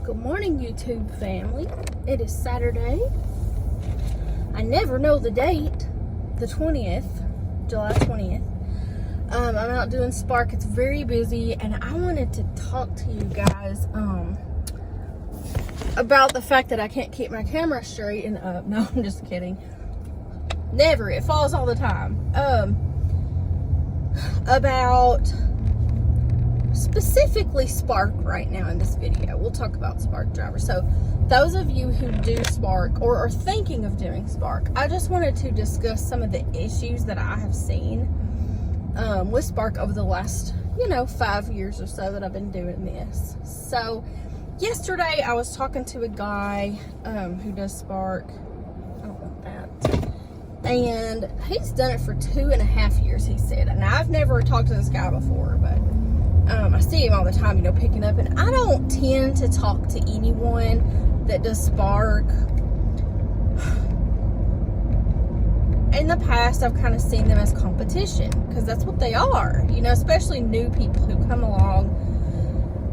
Good morning, YouTube family. It is Saturday. I never know the date. The 20th, July 20th. I'm out doing Spark. It's very busy, and I wanted to talk to you guys about the fact that I can't keep my camera straight and up. No, I'm just kidding. Never. It falls all the time. About specifically Spark right now in this video. We'll talk about Spark Driver. So those of you who do Spark or are thinking of doing Spark, I just wanted to discuss some of the issues that I have seen with Spark over the last 5 years or so that I've been doing this. So yesterday I was talking to a guy who does Spark. I don't want that. And he's done it for 2.5 years, he said. And I've never talked to this guy before, but I see him all the time, picking up. And I don't tend to talk to anyone that does Spark. In the past, I've kind of seen them as competition, because that's what they are, especially new people who come along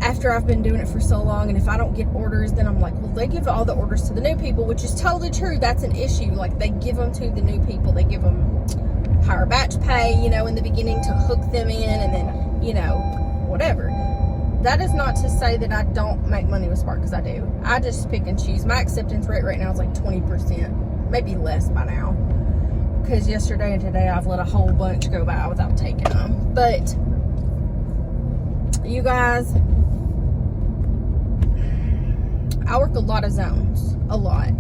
after I've been doing it for so long. And if I don't get orders, then I'm like, well, they give all the orders to the new people, which is totally true. That's an issue. Like, they give them to the new people. They give them higher batch pay, in the beginning to hook them in, and then, whatever. That is not to say that I don't make money with Spark, because I do. I just pick and choose. My acceptance rate right now is like 20%, maybe less by now, because yesterday and today I've let a whole bunch go by without taking them. But you guys, I work a lot of zones, a lot.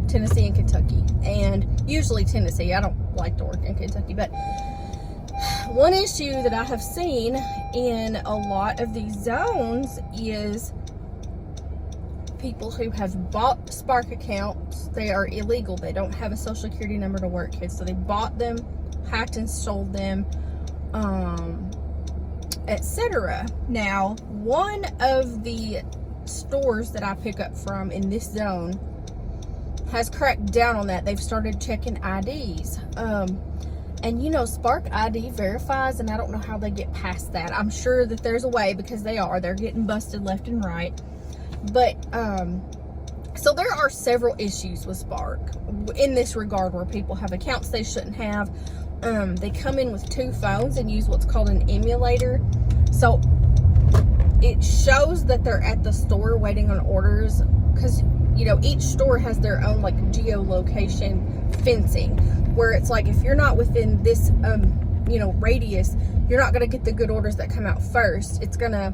Tennessee and Kentucky, and usually Tennessee. I don't like to work in Kentucky, but one issue that I have seen in a lot of these zones is people who have bought Spark accounts. They are illegal. They don't have a social security number to work with, so they bought them, hacked and stole them, etc. Now, one of the stores that I pick up from in this zone has cracked down on that. They've started checking IDs. And Spark ID verifies, and I don't know how they get past that. I'm sure that there's a way, because they're getting busted left and right. But so there are several issues with Spark in this regard, where people have accounts they shouldn't have. They come in with 2 phones and use what's called an emulator. So it shows that they're at the store waiting on orders, because each store has their own like geolocation fencing, where it's like, if you're not within this radius, you're not going to get the good orders that come out first. It's going to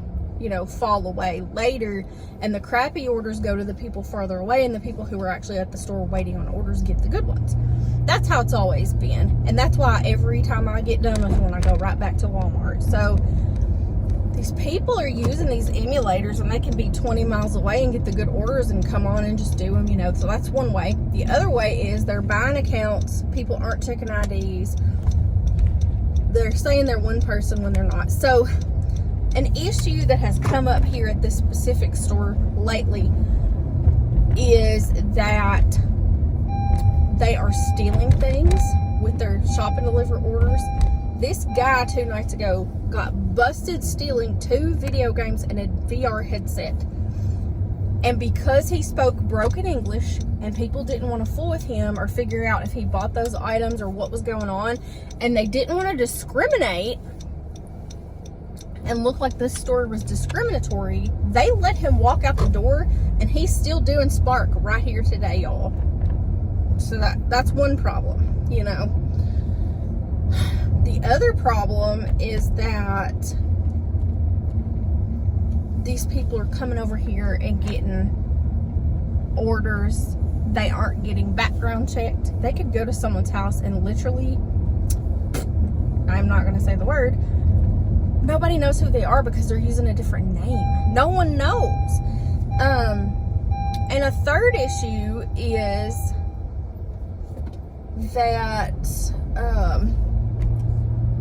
fall away later, and the crappy orders go to the people farther away, and the people who are actually at the store waiting on orders get the good ones. That's how it's always been, and that's why every time I get done with one, I go right back to Walmart. So these people are using these emulators, and they can be 20 miles away and get the good orders and come on and just do them, so that's one way. The other way is they're buying accounts. People aren't checking IDs. They're saying they're one person when they're not. So an issue that has come up here at this specific store lately is that they are stealing things with their shop and deliver orders. This guy 2 nights ago got busted stealing 2 video games and a VR headset. And because he spoke broken English and people didn't want to fool with him or figure out if he bought those items or what was going on, and they didn't want to discriminate and look like this store was discriminatory, they let him walk out the door, and he's still doing Spark right here today, y'all. So that's one problem, The other problem is that these people are coming over here and getting orders. They aren't getting background checked. They could go to someone's house and literally, I'm not going to say the word, nobody knows who they are because they're using a different name. No one knows. And a third issue is that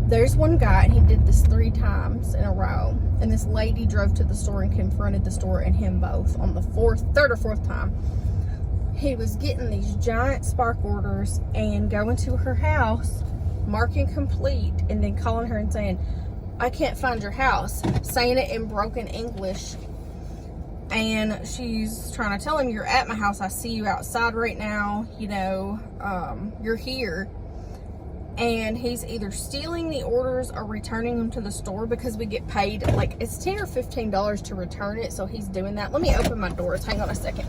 there's one guy, and he did this 3 times in a row, and this lady drove to the store and confronted the store and him both on the 3rd or 4th time. He was getting these giant Spark orders and going to her house, marking complete, and then calling her and saying, I can't find your house, saying it in broken English. And she's trying to tell him, you're at my house, I see you outside right now, you know, you're here. And he's either stealing the orders or returning them to the store, because we get paid, like, it's $10 or $15 to return it, so he's doing that. Let me open my doors, hang on a second.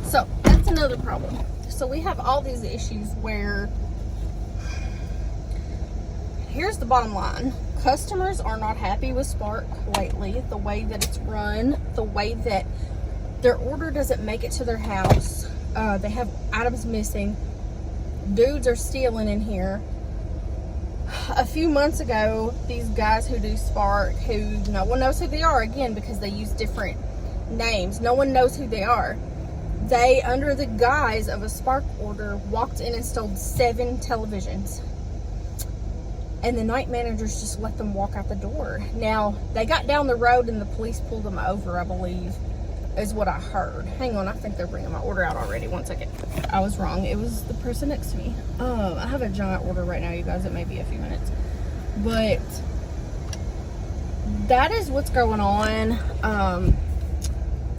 So that's another problem. So we have all these issues where, here's the bottom line. Customers are not happy with Spark lately. The way that it's run, the way that their order doesn't make it to their house. They have items missing. Dudes are stealing in here. A few months ago, these guys who do Spark, who no one knows who they are, again, because they use different names. No one knows who they are. They, under the guise of a Spark order, walked in and stole 7 televisions. And the night managers just let them walk out the door. Now, they got down the road and the police pulled them over, I believe, is what I heard. Hang on, I think they're bringing my order out already. One second. I was wrong. It was the person next to me. I have a giant order right now, you guys. It may be a few minutes. But that is what's going on.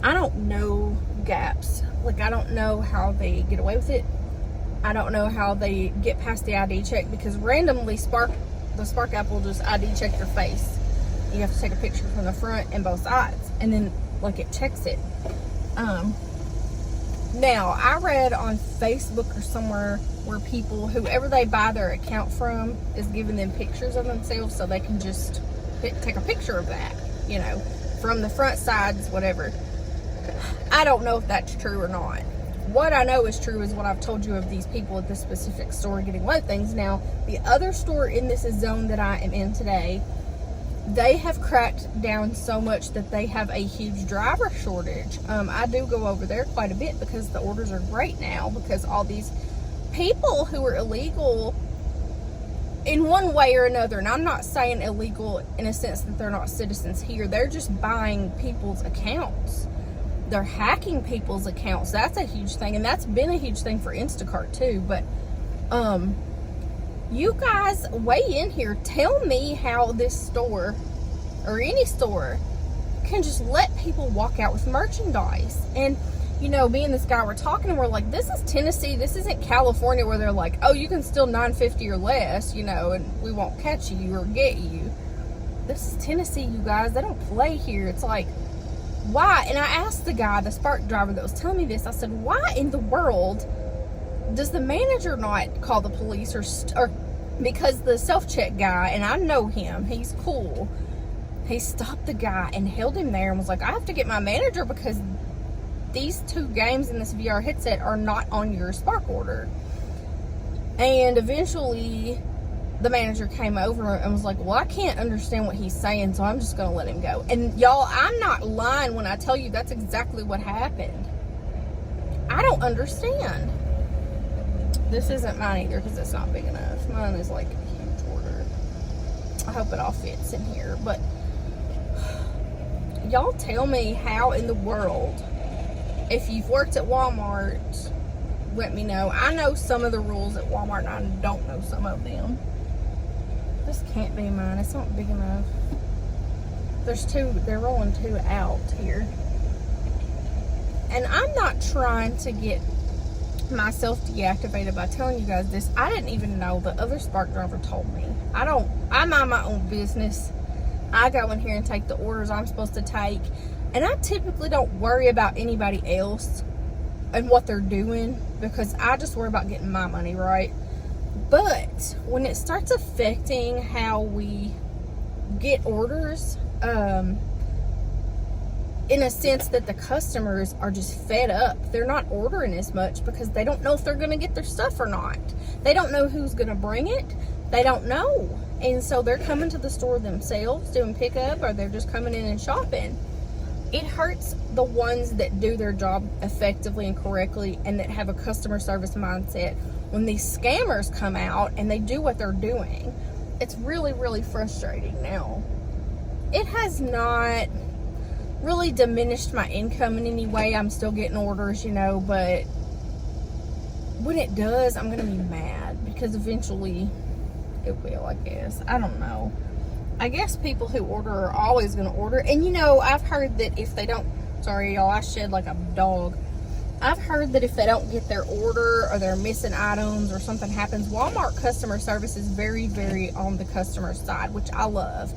I don't know gaps. Like, I don't know how they get away with it. I don't know how they get past the ID check, because randomly the Spark app will just ID check your face. You have to take a picture from the front and both sides, and then like it checks it. Now I read on Facebook or somewhere where people, whoever they buy their account from, is giving them pictures of themselves so they can just take a picture of that, you know, from the front, sides, whatever. I don't know if that's true or not. What I know is true is what I've told you of these people at this specific store getting away with things. Now, the other store in this zone that I am in today, they have cracked down so much that they have a huge driver shortage. I do go over there quite a bit because the orders are great now, because all these people who are illegal in one way or another, and I'm not saying illegal in a sense that they're not citizens here, they're just buying people's accounts. They're hacking people's accounts. That's a huge thing, and that's been a huge thing for Instacart too. But you guys weigh in here. Tell me how this store or any store can just let people walk out with merchandise. And you know, me and this guy were talking, and we're like, this is Tennessee. This isn't California where they're like, oh, you can steal $9.50 or less, you know, and we won't catch you or get you. This is Tennessee, you guys. They don't play here. It's like, why? And I asked the guy, the Spark driver that was telling me this, I said, why in the world does the manager not call the police, or because the self-check guy, and I know him, he's cool, he stopped the guy and held him there and was like, I have to get my manager because these 2 games in this VR headset are not on your Spark order. And eventually the manager came over and was like, well, I can't understand what he's saying, so I'm just going to let him go. And y'all, I'm not lying when I tell you that's exactly what happened. I don't understand. This isn't mine either because it's not big enough. Mine is like a huge order. I hope it all fits in here. But y'all tell me how in the world, if you've worked at Walmart, let me know. I know some of the rules at Walmart and I don't know some of them. This can't be mine. It's not big enough. There's 2. They're rolling 2 out here. And I'm not trying to get myself deactivated by telling you guys this. I didn't even know. The other Spark driver told me. I mind my own business. I go in here and take the orders I'm supposed to take. And I typically don't worry about anybody else and what they're doing, because I just worry about getting my money, right? But when it starts affecting how we get orders, in a sense that the customers are just fed up. They're not ordering as much because they don't know if they're going to get their stuff or not. They don't know who's going to bring it. They don't know. And so they're coming to the store themselves doing pickup, or they're just coming in and shopping. It hurts the ones that do their job effectively and correctly and that have a customer service mindset when these scammers come out and they do what they're doing. it's really, really frustrating. Now, it has not really diminished my income in any way. I'm still getting orders, you know, but when it does, I'm gonna be mad, because eventually it will, I guess. I don't know. I guess people who order are always gonna order. And you know, I've heard that if they don't, sorry y'all, I shed like a dog. I've heard that if they don't get their order, or they're missing items, or something happens, Walmart customer service is very, very on the customer side, which I love.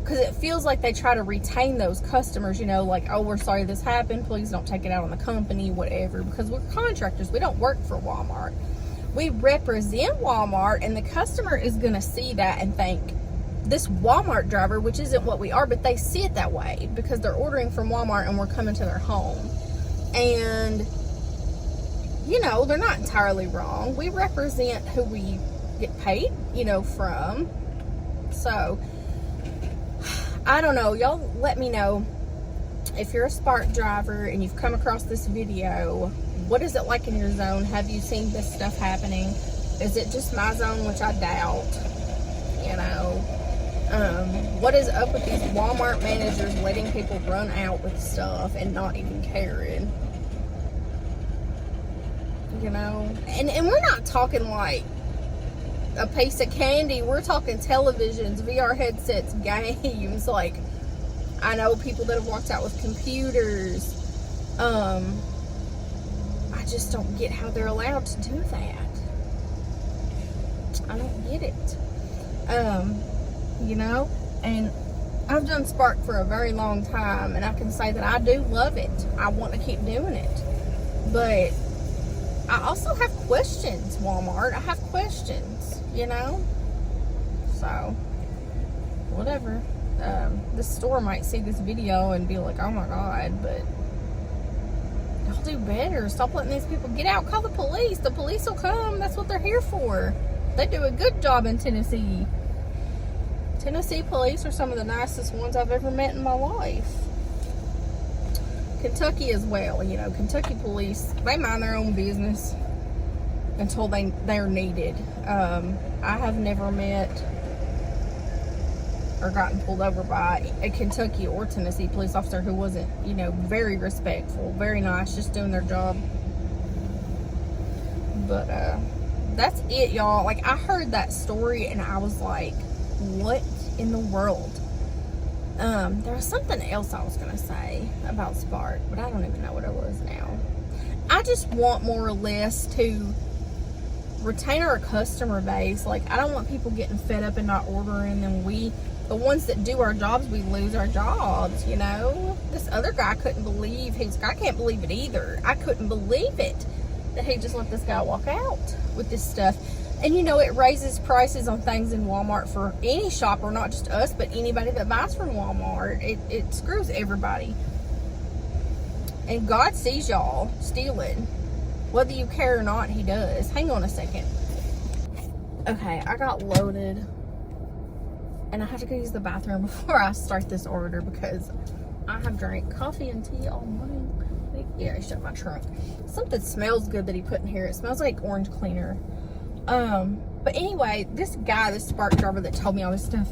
Because it feels like they try to retain those customers, you know, like, oh, we're sorry this happened. Please don't take it out on the company, whatever. Because we're contractors. We don't work for Walmart. We represent Walmart, and the customer is going to see that and think, this Walmart driver, which isn't what we are, but they see it that way because they're ordering from Walmart and we're coming to their home. And, you know, they're not entirely wrong. We represent who we get paid, you know, from. So, I don't know. Y'all let me know if you're a Spark driver and you've come across this video. What is it like in your zone? Have you seen this stuff happening? Is it just my zone, which I doubt? You know, what is up with these Walmart managers letting people run out with stuff and not even caring? You know, and we're not talking like a piece of candy. We're talking televisions, VR headsets, games. Like, I know people that have walked out with computers. I just don't get how they're allowed to do that. I don't get it. You know, and I've done Spark for a very long time, and I can say that I do love it. I want to keep doing it, but I also have questions, Walmart. I have questions, you know? So, whatever. This store might see this video and be like, oh my God, but y'all do better. Stop letting these people get out. Call the police. The police will come. That's what they're here for. They do a good job in Tennessee. Tennessee police are some of the nicest ones I've ever met in my life. Kentucky as well, you know, Kentucky police, they mind their own business until they're needed. I have never met or gotten pulled over by a Kentucky or Tennessee police officer who wasn't, you know, very respectful, very nice, just doing their job. But that's it, y'all. Like, I heard that story and I was like, what in the world? There was something else I was gonna say about Spark, but I don't even know what it was now. I just want more or less to retain our customer base. Like, I don't want people getting fed up and not ordering, and the ones that do our jobs, we lose our jobs, you know? This other guy couldn't believe, I can't believe it either. I couldn't believe it that he just let this guy walk out with this stuff. And you know, it raises prices on things in Walmart for any shopper, not just us, but anybody that buys from Walmart. It screws everybody. And God sees y'all stealing. Whether you care or not, he does. Hang on a second. Okay, I got loaded. And I have to go use the bathroom before I start this order because I have drank coffee and tea all morning. Yeah, I shut my trunk. Something smells good that he put in here. It smells like orange cleaner. But anyway, this guy, this Spark driver that told me all this stuff,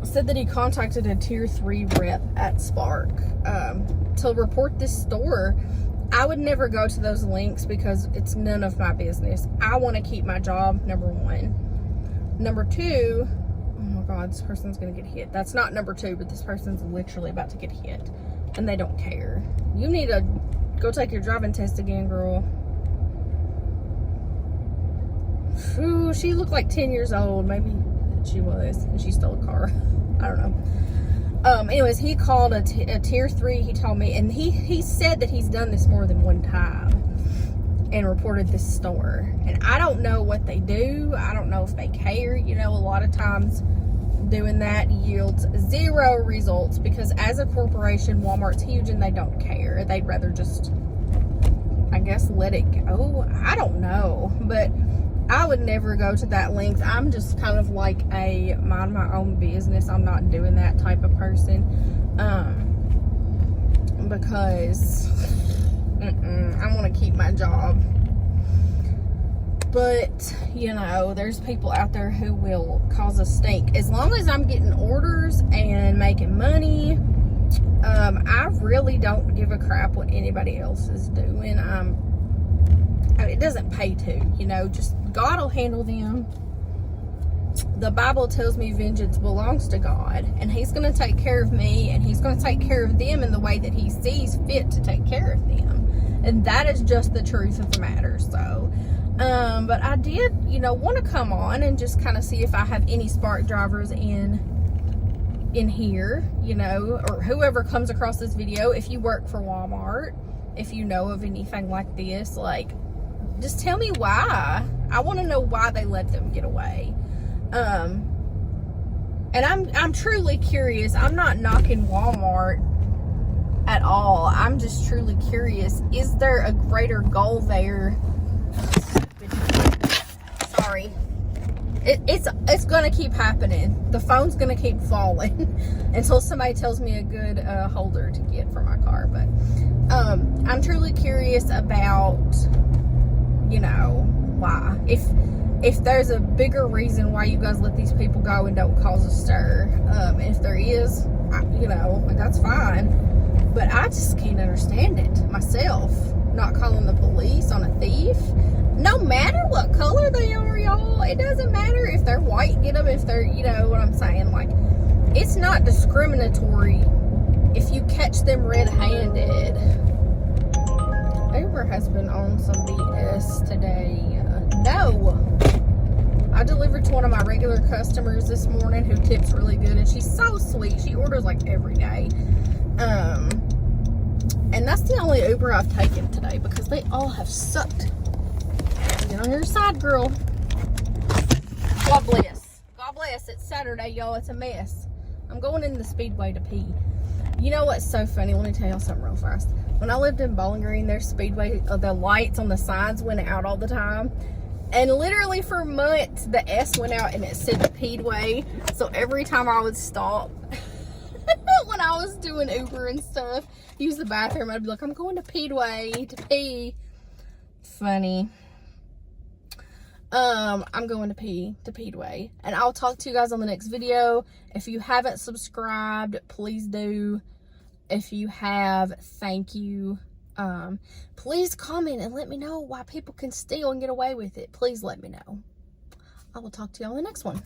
said that he contacted a tier 3 rep at Spark to report this store. I would never go to those links because it's none of my business. I want to keep my job, number one. Number two, oh my God, this person's gonna get hit. That's not number two, but this person's literally about to get hit and they don't care. You need to go take your driving test again, girl. Ooh, she looked like 10 years old. Maybe she was, and she stole a car. I don't know. Anyways, he called a tier 3, he told me, and he said that he's done this more than one time and reported this store. And I don't know what they do. I don't know if they care. You know, a lot of times doing that yields 0 results because as a corporation, Walmart's huge and they don't care. They'd rather just, I guess, let it go. I don't know, but I would never go to that length. I'm just kind of like a mind my own business. I'm not doing that type of person. Because I want to keep my job. But, you know, there's people out there who will cause a stink. As long as I'm getting orders and making money, I really don't give a crap what anybody else is doing. I mean, it doesn't pay to, you know, just God will handle them. The Bible tells me vengeance belongs to God, and He's going to take care of me, and He's going to take care of them in the way that He sees fit to take care of them. And that is just the truth of the matter. So, but I did, you know, want to come on and just kind of see if I have any spark drivers in here, you know, or whoever comes across this video. If you work for Walmart, if you know of anything like this, like, just tell me why. I want to know why they let them get away. And I'm truly curious. I'm not knocking Walmart at all. I'm just truly curious. Is there a greater goal there? Sorry. It's gonna keep happening. The phone's gonna keep falling until somebody tells me a good holder to get for my car. But I'm truly curious about, you know, why. If there's a bigger reason why you guys let these people go and don't cause a stir, if there is, you know, that's fine. But I just can't understand it myself. Not calling the police on a thief. No matter what color they are, y'all. It doesn't matter if they're white, get them. If they're, you know what I'm saying? Like, it's not discriminatory if you catch them red-handed. Uber has been on some BS today. No. I delivered to one of my regular customers this morning who tips really good, and she's so sweet. She orders like every day. And that's the only Uber I've taken today because they all have sucked. Get on your side, girl. God bless. God bless. It's Saturday, y'all. It's a mess. I'm going in the Speedway to pee. You know what's so funny? Let me tell y'all something real fast. When I lived in Bowling Green, their Speedway, the lights on the sides went out all the time. And literally for months, the S went out and it said Speedway. So every time I would stop, when I was doing Uber and stuff, use the bathroom, I'd be like, I'm going to Speedway to pee. Funny. I'm going to pee to Speedway. And I'll talk to you guys on the next video. If you haven't subscribed, please do. If you have, thank you. Please comment and let me know why people can steal and get away with it. Please let me know. I will talk to you on the next one.